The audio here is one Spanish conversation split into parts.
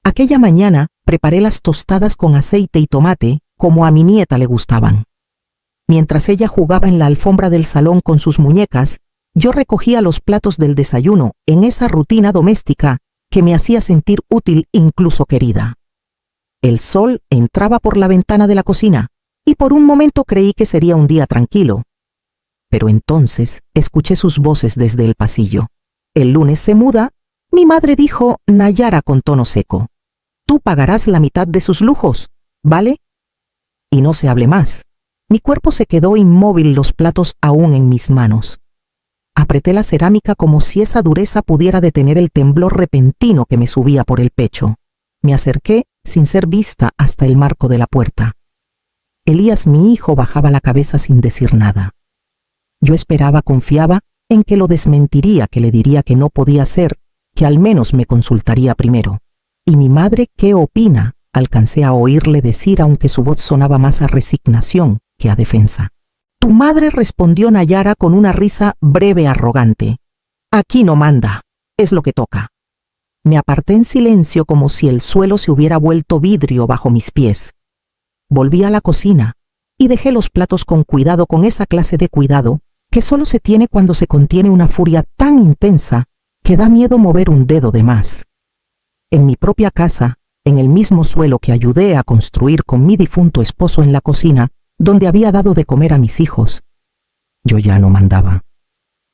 Aquella mañana preparé las tostadas con aceite y tomate como a mi nieta le gustaban. Mientras ella jugaba en la alfombra del salón con sus muñecas, yo recogía los platos del desayuno en esa rutina doméstica que me hacía sentir útil, incluso querida. El sol entraba por la ventana de la cocina y por un momento creí que sería un día tranquilo. Pero entonces escuché sus voces desde el pasillo. El lunes se muda, mi madre dijo Nayara con tono seco. Tú pagarás la mitad de sus lujos, ¿vale? Y no se hable más. Mi cuerpo se quedó inmóvil, los platos aún en mis manos. Apreté la cerámica como si esa dureza pudiera detener el temblor repentino que me subía por el pecho. Me acerqué sin ser vista hasta el marco de la puerta. Elías, mi hijo, bajaba la cabeza sin decir nada. Yo esperaba, confiaba en que lo desmentiría, que le diría que no podía ser, que al menos me consultaría primero. ¿Y mi madre qué opina? Alcancé a oírle decir, aunque su voz sonaba más a resignación que a defensa. Tu madre, respondió Nayara con una risa breve, arrogante. Aquí no manda, es lo que toca. Me aparté en silencio como si el suelo se hubiera vuelto vidrio bajo mis pies. Volví a la cocina y dejé los platos con cuidado, con esa clase de cuidado que solo se tiene cuando se contiene una furia tan intensa que da miedo mover un dedo de más. En mi propia casa, en el mismo suelo que ayudé a construir con mi difunto esposo en la cocina, donde había dado de comer a mis hijos, yo ya no mandaba,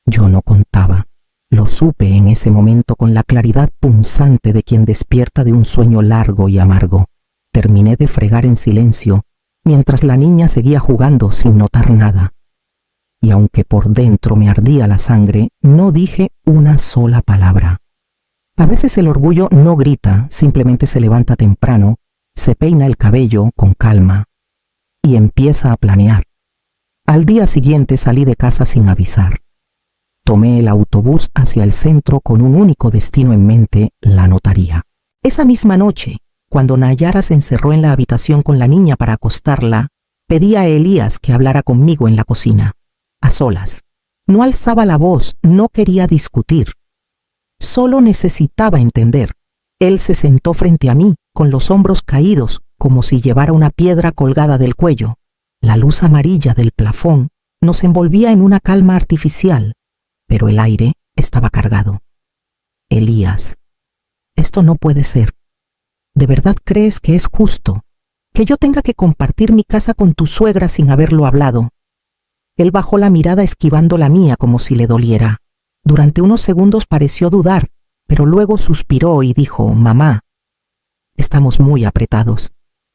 yo no contaba. Lo supe en ese momento con la claridad punzante de quien despierta de un sueño largo y amargo. Terminé de fregar en silencio, mientras la niña seguía jugando sin notar nada. Y aunque por dentro me ardía la sangre, no dije una sola palabra. A veces el orgullo no grita, simplemente se levanta temprano, se peina el cabello con calma y empieza a planear. Al día siguiente salí de casa sin avisar. Tomé el autobús hacia el centro con un único destino en mente, la notaría. Esa misma noche, cuando Nayara se encerró en la habitación con la niña para acostarla, pedí a Elías que hablara conmigo en la cocina, a solas. No alzaba la voz, no quería discutir. Solo necesitaba entender. Él se sentó frente a mí, con los hombros caídos, como si llevara una piedra colgada del cuello. La luz amarilla del plafón nos envolvía en una calma artificial, pero el aire estaba cargado. Elías, esto no puede ser. ¿De verdad crees que es justo que yo tenga que compartir mi casa con tu suegra sin haberlo hablado? Él bajó la mirada esquivando la mía como si le doliera. Durante unos segundos pareció dudar, pero luego suspiró y dijo, mamá, estamos muy apretados.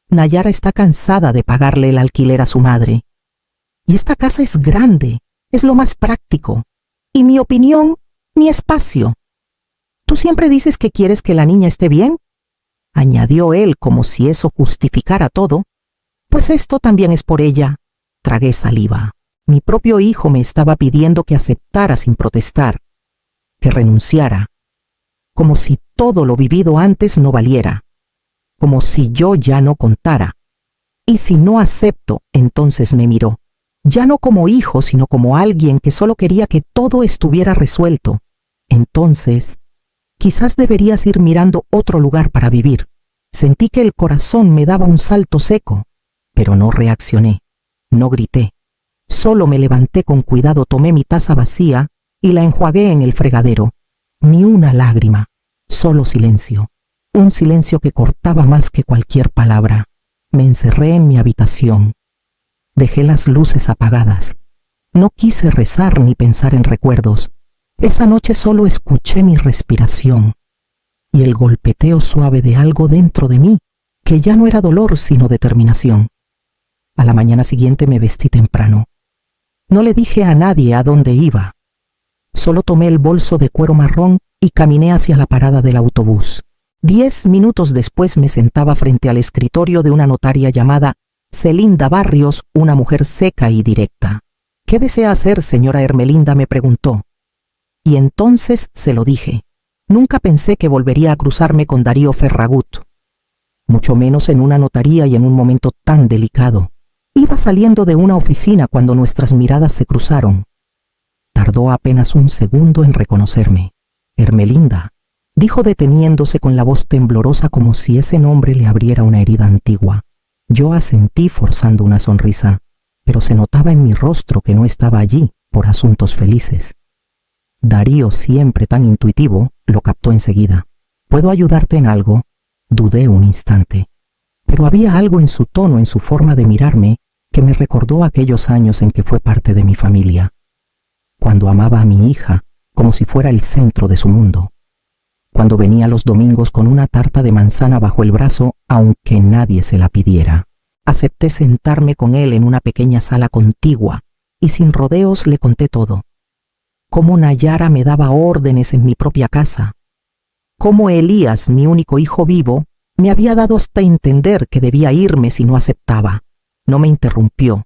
Nayara está cansada de pagarle el alquiler a su madre. Y esta casa es grande, es lo más práctico. Y mi opinión, mi espacio. ¿Tú siempre dices que quieres que la niña esté bien?, añadió él como si eso justificara todo. Pues esto también es por ella. Tragué saliva. Mi propio hijo me estaba pidiendo que aceptara sin protestar, que renunciara, como si todo lo vivido antes no valiera, como si yo ya no contara. Y si no acepto, entonces me miró, ya no como hijo, sino como alguien que solo quería que todo estuviera resuelto. Entonces, quizás deberías ir mirando otro lugar para vivir. Sentí que el corazón me daba un salto seco, pero no reaccioné, no grité. Solo me levanté con cuidado, tomé mi taza vacía y la enjuagué en el fregadero. Ni una lágrima, solo silencio. Un silencio que cortaba más que cualquier palabra. Me encerré en mi habitación. Dejé las luces apagadas. No quise rezar ni pensar en recuerdos. Esa noche solo escuché mi respiración y el golpeteo suave de algo dentro de mí, que ya no era dolor sino determinación. A la mañana siguiente me vestí temprano. No le dije a nadie a dónde iba. Solo tomé el bolso de cuero marrón y caminé hacia la parada del autobús. 10 minutos después me sentaba frente al escritorio de una notaria llamada Celinda Barrios, una mujer seca y directa. ¿Qué desea hacer, señora Ermelinda?, me preguntó. Y entonces se lo dije. Nunca pensé que volvería a cruzarme con Darío Ferragut, mucho menos en una notaría y en un momento tan delicado. Iba saliendo de una oficina cuando nuestras miradas se cruzaron. Tardó apenas un segundo en reconocerme. Ermelinda, dijo deteniéndose con la voz temblorosa como si ese nombre le abriera una herida antigua. Yo asentí forzando una sonrisa, pero se notaba en mi rostro que no estaba allí por asuntos felices. Darío, siempre tan intuitivo, lo captó enseguida. ¿Puedo ayudarte en algo? Dudé un instante, pero había algo en su tono, en su forma de mirarme, que me recordó aquellos años en que fue parte de mi familia, cuando amaba a mi hija como si fuera el centro de su mundo, cuando venía los domingos con una tarta de manzana bajo el brazo aunque nadie se la pidiera. Acepté sentarme con él en una pequeña sala contigua y sin rodeos le conté todo. Cómo Nayara me daba órdenes en mi propia casa, cómo Elías, mi único hijo vivo, me había dado hasta entender que debía irme si no aceptaba. No me interrumpió,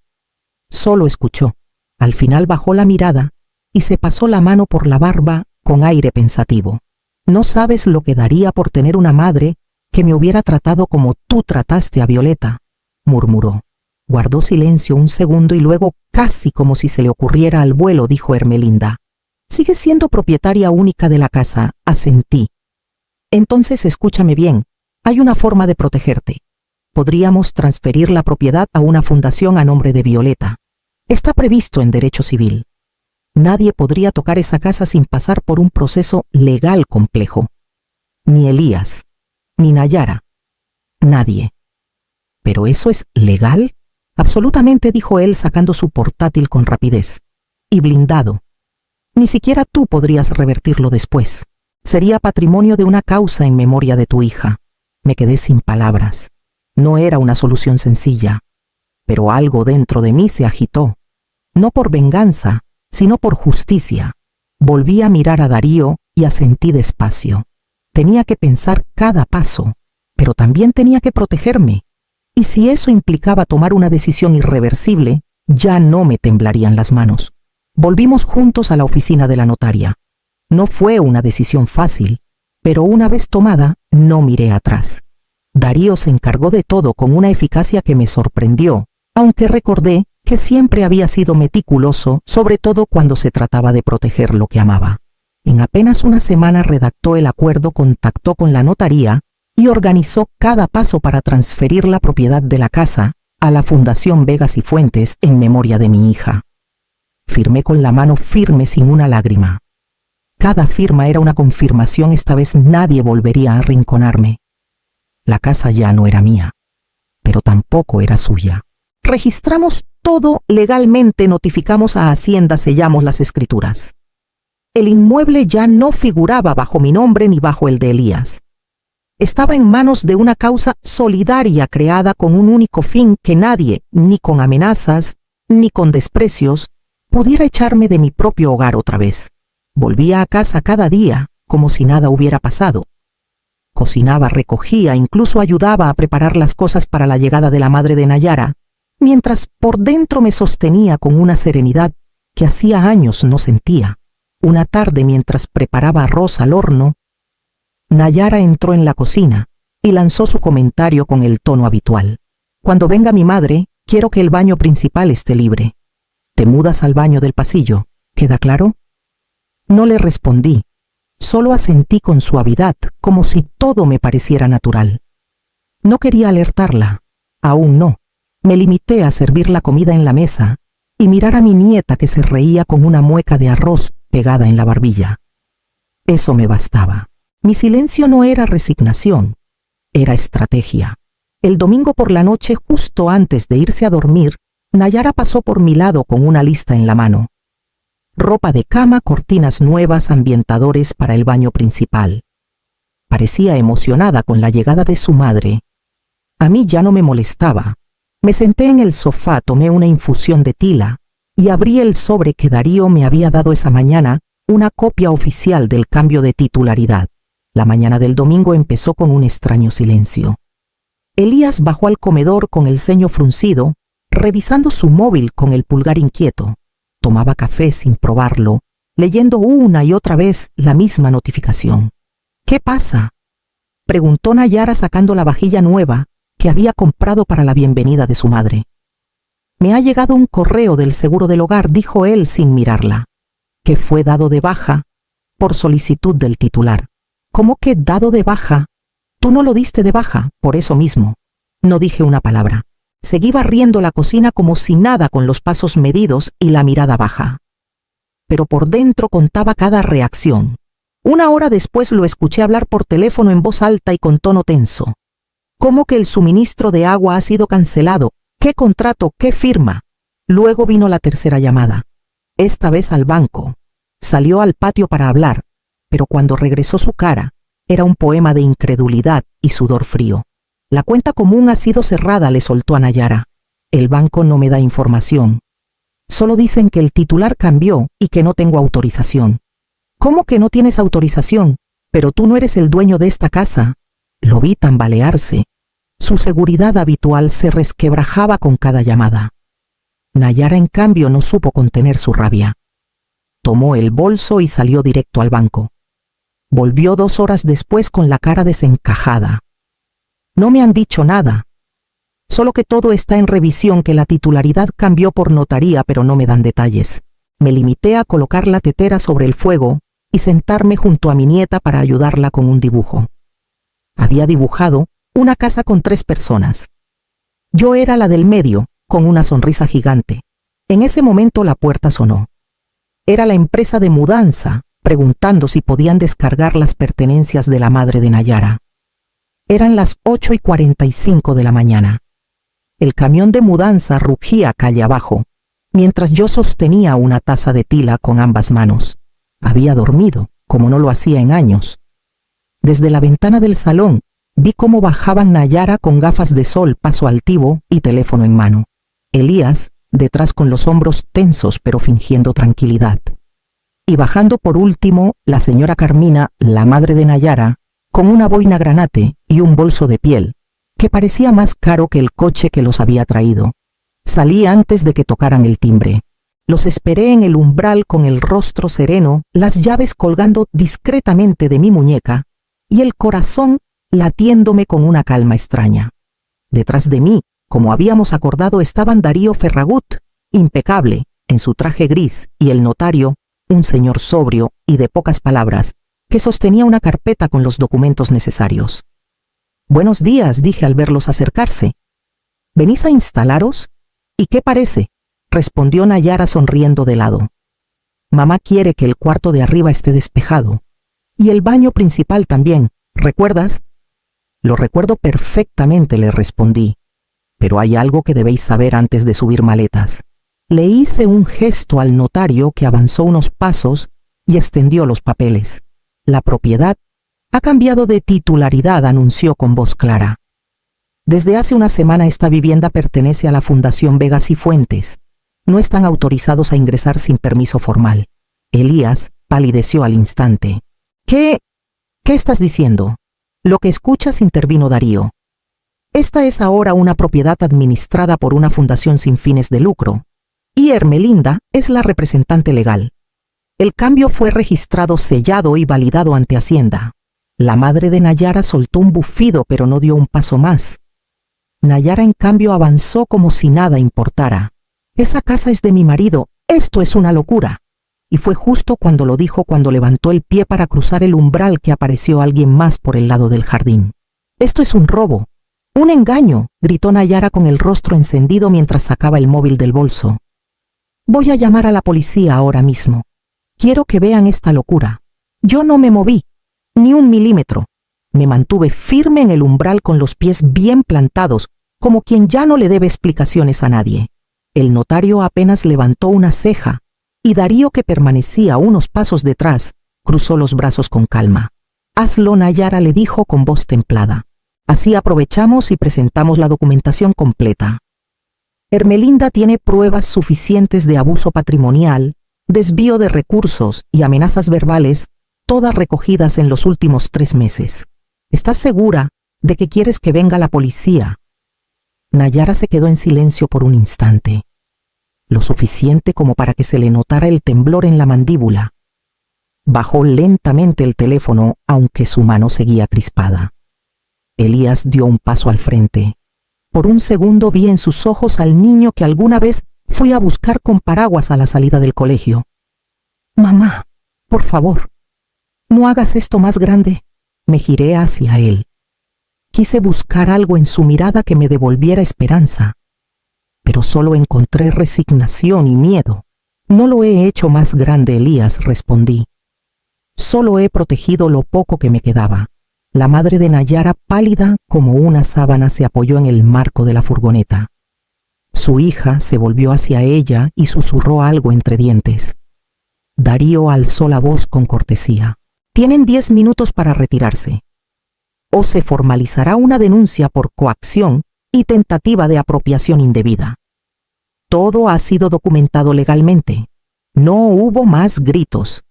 solo escuchó. Al final bajó la mirada y se pasó la mano por la barba con aire pensativo. No sabes lo que daría por tener una madre que me hubiera tratado como tú trataste a Violeta, murmuró. Guardó silencio un segundo y luego, casi como si se le ocurriera al vuelo, dijo Ermelinda: «Sigues siendo propietaria única de la casa», asentí. «Entonces escúchame bien, hay una forma de protegerte. Podríamos transferir la propiedad a una fundación a nombre de Violeta. Está previsto en derecho civil. Nadie podría tocar esa casa sin pasar por un proceso legal complejo. Ni Elías, ni Nayara, nadie». «¿Pero eso es legal?». «Absolutamente», dijo él sacando su portátil con rapidez. «Y blindado. Ni siquiera tú podrías revertirlo después. Sería patrimonio de una causa en memoria de tu hija». Me quedé sin palabras. No era una solución sencilla, pero algo dentro de mí se agitó. No por venganza, sino por justicia. Volví a mirar a Darío y asentí despacio. Tenía que pensar cada paso, pero también tenía que protegerme. Y si eso implicaba tomar una decisión irreversible, ya no me temblarían las manos. Volvimos juntos a la oficina de la notaria. No fue una decisión fácil, pero una vez tomada, no miré atrás. Darío se encargó de todo con una eficacia que me sorprendió, aunque recordé que siempre había sido meticuloso, sobre todo cuando se trataba de proteger lo que amaba. En apenas una semana redactó el acuerdo, contactó con la notaría y organizó cada paso para transferir la propiedad de la casa a la Fundación Vegas y Fuentes en memoria de mi hija. Firmé con la mano firme sin una lágrima. Cada firma era una confirmación, esta vez nadie volvería a arrinconarme. La casa ya no era mía, pero tampoco era suya. Registramos todo legalmente, notificamos a Hacienda, sellamos las escrituras. El inmueble ya no figuraba bajo mi nombre ni bajo el de Elías. Estaba en manos de una causa solidaria creada con un único fin: que nadie, ni con amenazas, ni con desprecios, pudiera echarme de mi propio hogar otra vez. Volvía a casa cada día, como si nada hubiera pasado. Cocinaba, recogía, incluso ayudaba a preparar las cosas para la llegada de la madre de Nayara, mientras por dentro me sostenía con una serenidad que hacía años no sentía. Una tarde, mientras preparaba arroz al horno, Nayara entró en la cocina y lanzó su comentario con el tono habitual: «Cuando venga mi madre, quiero que el baño principal esté libre. Te mudas al baño del pasillo, ¿queda claro?». No le respondí, solo asentí con suavidad, como si todo me pareciera natural. No quería alertarla, aún no. Me limité a servir la comida en la mesa y mirar a mi nieta, que se reía con una mueca de arroz pegada en la barbilla. Eso me bastaba. Mi silencio no era resignación, era estrategia. El domingo por la noche, justo antes de irse a dormir, Nayara pasó por mi lado con una lista en la mano. Ropa de cama, cortinas nuevas, ambientadores para el baño principal. Parecía emocionada con la llegada de su madre. A mí ya no me molestaba. Me senté en el sofá, tomé una infusión de tila y abrí el sobre que Darío me había dado esa mañana, una copia oficial del cambio de titularidad. La mañana del domingo empezó con un extraño silencio. Elías bajó al comedor con el ceño fruncido, revisando su móvil con el pulgar inquieto. Tomaba café sin probarlo, leyendo una y otra vez la misma notificación. «¿Qué pasa?», preguntó Nayara sacando la vajilla nueva que había comprado para la bienvenida de su madre. «Me ha llegado un correo del seguro del hogar», dijo él sin mirarla, «que fue dado de baja por solicitud del titular». ¿Cómo que dado de baja? Tú no lo diste de baja, por eso mismo. No dije una palabra. Seguí barriendo la cocina como si nada, con los pasos medidos y la mirada baja. Pero por dentro contaba cada reacción. Una hora después lo escuché hablar por teléfono en voz alta y con tono tenso. ¿Cómo que el suministro de agua ha sido cancelado? ¿Qué contrato? ¿Qué firma? Luego vino la tercera llamada. Esta vez al banco. Salió al patio para hablar, pero cuando regresó su cara, era un poema de incredulidad y sudor frío. La cuenta común ha sido cerrada, le soltó a Nayara. El banco no me da información. Solo dicen que el titular cambió y que no tengo autorización. ¿Cómo que no tienes autorización? Pero tú no eres el dueño de esta casa. Lo vi tambalearse. Su seguridad habitual se resquebrajaba con cada llamada. Nayara, en cambio, no supo contener su rabia. Tomó el bolso y salió directo al banco. Volvió 2 horas después con la cara desencajada. No me han dicho nada. Solo que todo está en revisión, que la titularidad cambió por notaría, pero no me dan detalles. Me limité a colocar la tetera sobre el fuego y sentarme junto a mi nieta para ayudarla con un dibujo. Había dibujado una casa con 3 personas. Yo era la del medio, con una sonrisa gigante. En ese momento la puerta sonó. Era la empresa de mudanza, preguntando si podían descargar las pertenencias de la madre de Nayara. Eran las 8:45 de la mañana. El camión de mudanza rugía calle abajo, mientras yo sostenía una taza de tila con ambas manos. Había dormido, como no lo hacía en años. Desde la ventana del salón, vi cómo bajaban Nayara con gafas de sol, paso altivo y teléfono en mano. Elías, detrás con los hombros tensos pero fingiendo tranquilidad. Y bajando por último, la señora Carmina, la madre de Nayara, con una boina granate y un bolso de piel, que parecía más caro que el coche que los había traído. Salí antes de que tocaran el timbre. Los esperé en el umbral con el rostro sereno, las llaves colgando discretamente de mi muñeca y el corazón latiéndome con una calma extraña. Detrás de mí, como habíamos acordado, estaban Darío Ferragut, impecable, en su traje gris, y el notario, un señor sobrio y de pocas palabras, que sostenía una carpeta con los documentos necesarios. «Buenos días», dije al verlos acercarse. «¿Venís a instalaros? ¿Y qué parece?», respondió Nayara sonriendo de lado. «Mamá quiere que el cuarto de arriba esté despejado. Y el baño principal también, ¿recuerdas?». «Lo recuerdo perfectamente», le respondí. «Pero hay algo que debéis saber antes de subir maletas». Le hice un gesto al notario, que avanzó unos pasos y extendió los papeles. «La propiedad ha cambiado de titularidad», anunció con voz clara. «Desde hace una semana esta vivienda pertenece a la Fundación Vegas y Fuentes. No están autorizados a ingresar sin permiso formal». Elías palideció al instante. ¿Qué estás diciendo?» «Lo que escuchas», intervino Darío. «Esta es ahora una propiedad administrada por una fundación sin fines de lucro, y Hermelinda es la representante legal. El cambio fue registrado, sellado y validado ante Hacienda». La madre de Nayara soltó un bufido, pero no dio un paso más. Nayara, en cambio, avanzó como si nada importara. «Esa casa es de mi marido. Esto es una locura». Y fue justo cuando lo dijo, cuando levantó el pie para cruzar el umbral, que apareció alguien más por el lado del jardín. «Esto es un robo, un engaño», gritó Nayara con el rostro encendido mientras sacaba el móvil del bolso. «Voy a llamar a la policía ahora mismo. Quiero que vean esta locura. Yo no me moví, ni 1 milímetro. Me mantuve firme en el umbral con los pies bien plantados, como quien ya no le debe explicaciones a nadie». El notario apenas levantó una ceja, y Darío, que permanecía unos pasos detrás, cruzó los brazos con calma. «Hazlo, Nayara», le dijo con voz templada. «Así aprovechamos y presentamos la documentación completa. Hermelinda tiene pruebas suficientes de abuso patrimonial, desvío de recursos y amenazas verbales, todas recogidas en los últimos 3 meses. ¿Estás segura de que quieres que venga la policía?» Nayara se quedó en silencio por un instante, lo suficiente como para que se le notara el temblor en la mandíbula. Bajó lentamente el teléfono, aunque su mano seguía crispada. Elías dio un paso al frente. Por un segundo vi en sus ojos al niño que alguna vez fui a buscar con paraguas a la salida del colegio. «Mamá, por favor, no hagas esto más grande. Me giré hacia él. Quise buscar algo en su mirada que me devolviera esperanza, pero solo encontré resignación y miedo. No lo he hecho más grande, Elías, respondí. Solo he protegido lo poco que me quedaba. La madre de Nayara, pálida como una sábana, se apoyó en el marco de la furgoneta. Su hija se volvió hacia ella y susurró algo entre dientes. Darío alzó la voz con cortesía. Tienen 10 minutos para retirarse. O se formalizará una denuncia por coacción y tentativa de apropiación indebida. Todo ha sido documentado legalmente. No hubo más gritos.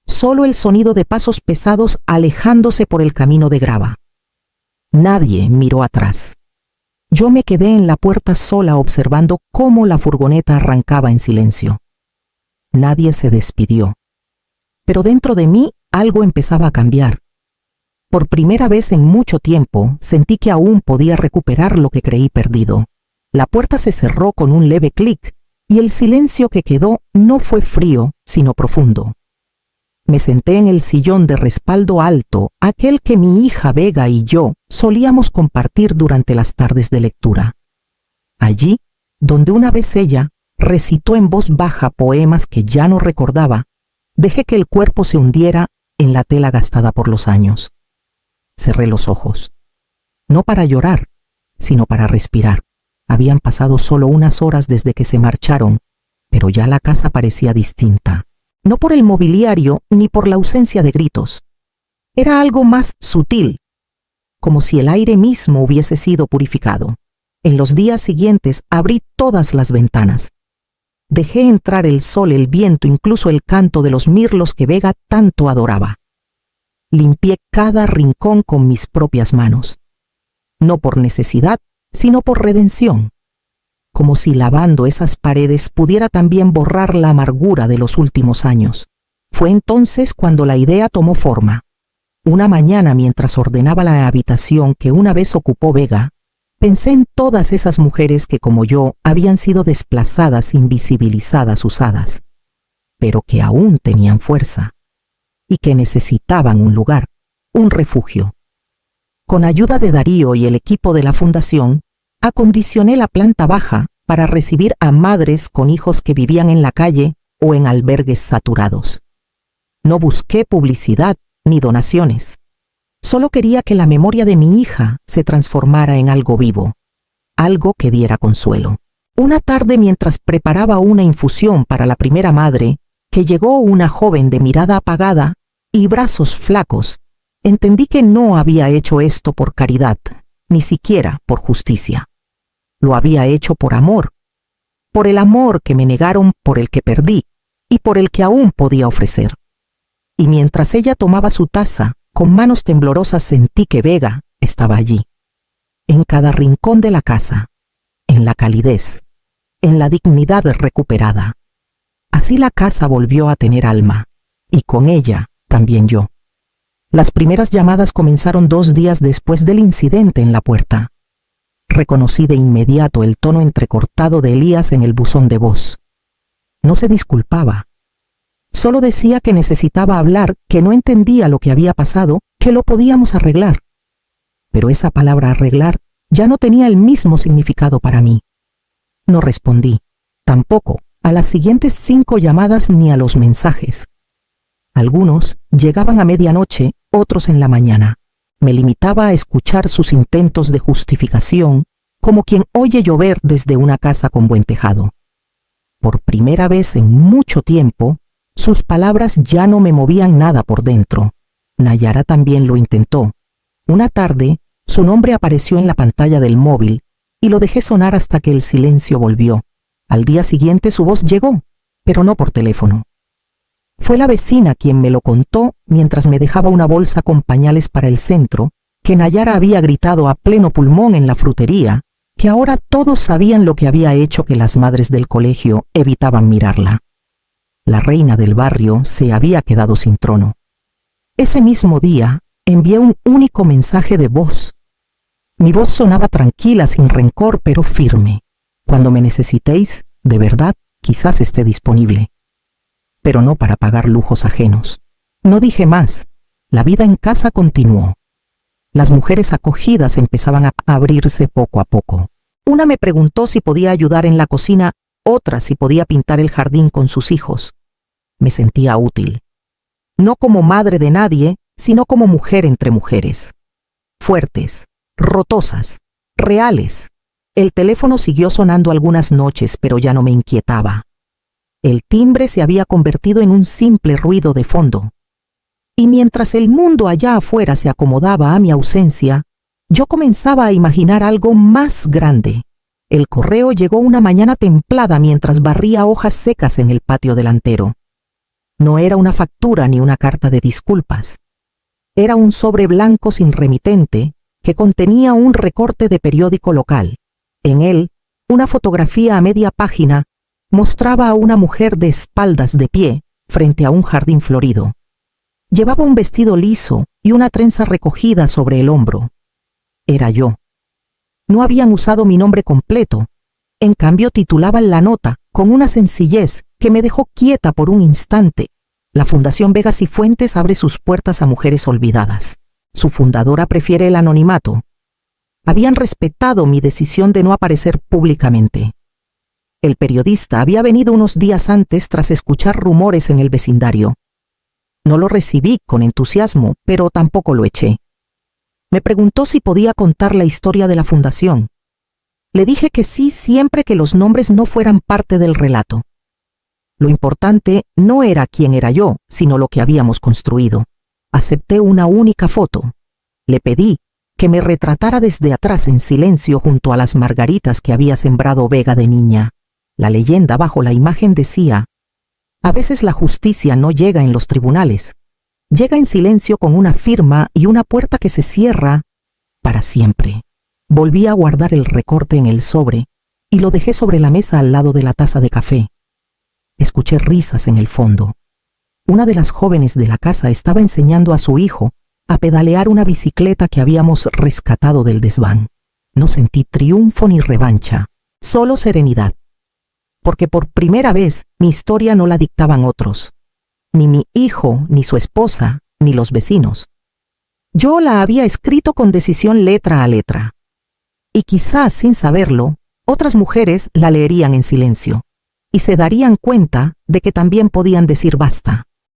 Solo el sonido de pasos pesados alejándose por el camino de grava. Nadie miró atrás. Yo me quedé en la puerta sola observando cómo la furgoneta arrancaba en silencio. Nadie se despidió. Pero dentro de mí algo empezaba a cambiar. Por primera vez en mucho tiempo sentí que aún podía recuperar lo que creí perdido. La puerta se cerró con un leve clic y el silencio que quedó no fue frío, sino profundo. Me senté en el sillón de respaldo alto, aquel que mi hija Vega y yo solíamos compartir durante las tardes de lectura. Allí, donde una vez ella recitó en voz baja poemas que ya no recordaba, dejé que el cuerpo se hundiera en la tela gastada por los años. Cerré los ojos. No para llorar, sino para respirar. Habían pasado solo unas horas desde que se marcharon, pero ya la casa parecía distinta. No por el mobiliario ni por la ausencia de gritos. Era algo más sutil, como si el aire mismo hubiese sido purificado. En los días siguientes abrí todas las ventanas. Dejé entrar el sol, el viento, incluso el canto de los mirlos que Vega tanto adoraba. Limpié cada rincón con mis propias manos. No por necesidad, sino por redención. Como si lavando esas paredes pudiera también borrar la amargura de los últimos años. Fue entonces cuando la idea tomó forma. Una mañana, mientras ordenaba la habitación que una vez ocupó Vega, pensé en todas esas mujeres que, como yo, habían sido desplazadas, invisibilizadas, usadas, pero que aún tenían fuerza y que necesitaban un lugar, un refugio. Con ayuda de Darío y el equipo de la fundación, acondicioné la planta baja para recibir a madres con hijos que vivían en la calle o en albergues saturados. No busqué publicidad ni donaciones. Solo quería que la memoria de mi hija se transformara en algo vivo, algo que diera consuelo. Una tarde, mientras preparaba una infusión para la primera madre, que llegó una joven de mirada apagada y brazos flacos, entendí que no había hecho esto por caridad, ni siquiera por justicia. Lo había hecho por el amor que me negaron, por el que perdí y por el que aún podía ofrecer. Y mientras ella tomaba su taza, con manos temblorosas sentí que Vega estaba allí, en cada rincón de la casa, en la calidez, en la dignidad recuperada. Así la casa volvió a tener alma, y con ella también yo. Las primeras llamadas comenzaron 2 días después del incidente en la puerta. Reconocí de inmediato el tono entrecortado de Elías en el buzón de voz. No se disculpaba. Solo decía que necesitaba hablar, que no entendía lo que había pasado, que lo podíamos arreglar. Pero esa palabra arreglar ya no tenía el mismo significado para mí. No respondí, tampoco a las siguientes 5 llamadas ni a los mensajes. Algunos llegaban a medianoche, otros en la mañana. Me limitaba a escuchar sus intentos de justificación, como quien oye llover desde una casa con buen tejado. Por primera vez en mucho tiempo, sus palabras ya no me movían nada por dentro. Nayara también lo intentó. Una tarde, su nombre apareció en la pantalla del móvil y lo dejé sonar hasta que el silencio volvió. Al día siguiente su voz llegó, pero no por teléfono. Fue la vecina quien me lo contó mientras me dejaba una bolsa con pañales para el centro, que Nayara había gritado a pleno pulmón en la frutería, que ahora todos sabían lo que había hecho que las madres del colegio evitaban mirarla. La reina del barrio se había quedado sin trono. Ese mismo día envié un único mensaje de voz. Mi voz sonaba tranquila, sin rencor, pero firme. Cuando me necesitéis, de verdad, quizás esté disponible. Pero no para pagar lujos ajenos. No dije más. La vida en casa continuó. Las mujeres acogidas empezaban a abrirse poco a poco. Una me preguntó si podía ayudar en la cocina, otra si podía pintar el jardín con sus hijos. Me sentía útil. No como madre de nadie, sino como mujer entre mujeres. Fuertes, rotosas, reales. El teléfono siguió sonando algunas noches, pero ya no me inquietaba. El timbre se había convertido en un simple ruido de fondo. Y mientras el mundo allá afuera se acomodaba a mi ausencia, yo comenzaba a imaginar algo más grande. El correo llegó una mañana templada mientras barría hojas secas en el patio delantero. No era una factura ni una carta de disculpas. Era un sobre blanco sin remitente que contenía un recorte de periódico local. En él, una fotografía a media página mostraba a una mujer de espaldas de pie frente a un jardín florido. Llevaba un vestido liso y una trenza recogida sobre el hombro. Era yo. No habían usado mi nombre completo. En cambio, titulaban la nota con una sencillez que me dejó quieta por un instante. La Fundación Vega Cifuentes abre sus puertas a mujeres olvidadas. Su fundadora prefiere el anonimato. Habían respetado mi decisión de no aparecer públicamente. El periodista había venido unos días antes tras escuchar rumores en el vecindario. No lo recibí con entusiasmo, pero tampoco lo eché. Me preguntó si podía contar la historia de la fundación. Le dije que sí siempre que los nombres no fueran parte del relato. Lo importante no era quién era yo, sino lo que habíamos construido. Acepté una única foto. Le pedí que me retratara desde atrás en silencio junto a las margaritas que había sembrado Vega de niña. La leyenda bajo la imagen decía: a veces la justicia no llega en los tribunales. Llega en silencio con una firma y una puerta que se cierra para siempre. Volví a guardar el recorte en el sobre y lo dejé sobre la mesa al lado de la taza de café. Escuché risas en el fondo. Una de las jóvenes de la casa estaba enseñando a su hijo a pedalear una bicicleta que habíamos rescatado del desván. No sentí triunfo ni revancha, solo serenidad. Porque por primera vez mi historia no la dictaban otros. Ni mi hijo, ni su esposa, ni los vecinos. Yo la había escrito con decisión letra a letra. Y quizás sin saberlo, otras mujeres la leerían en silencio y se darían cuenta de que también podían decir basta.